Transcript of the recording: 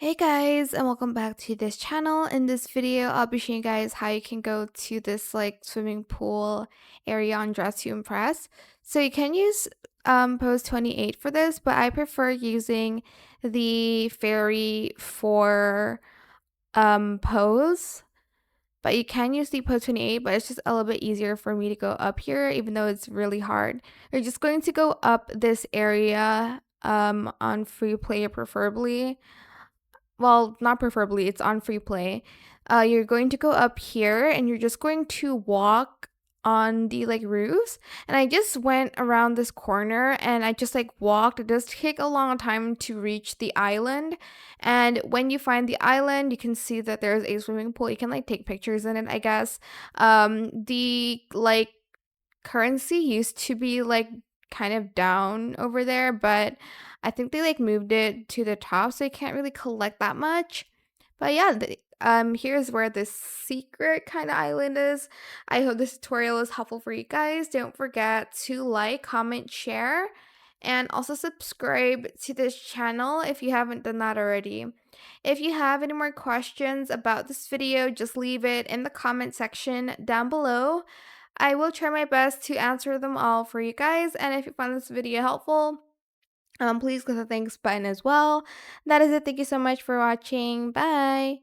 Hey guys, and welcome back to this channel. In this video, I'll be showing you guys how you can go to this swimming pool area on Dress to Impress. So you can use pose 28 for this, but I prefer using the fairy for pose. But you can use the pose 28, but it's just a little bit easier for me to go up here, even though it's really hard. You're just going to go up this area on free play preferably. Well, not preferably, it's on free play. You're going to go up here and you're just going to walk on the roofs. And I just went around this corner and I just walked. It does take a long time to reach the island. And when you find the island, you can see that there's a swimming pool. You can take pictures in it, I guess. The currency used to be kind of down over there, but I think they moved it to the top, so you can't really collect that much. But yeah, here's where this secret kind of island is. I hope this tutorial is helpful for you guys. Don't forget to like, comment, share, and also subscribe to this channel if you haven't done that already. If you have any more questions about this video, just leave it in the comment section down below. I will try my best to answer them all for you guys, and if you found this video helpful, please click the thanks button as well. That is it. Thank you so much for watching. Bye.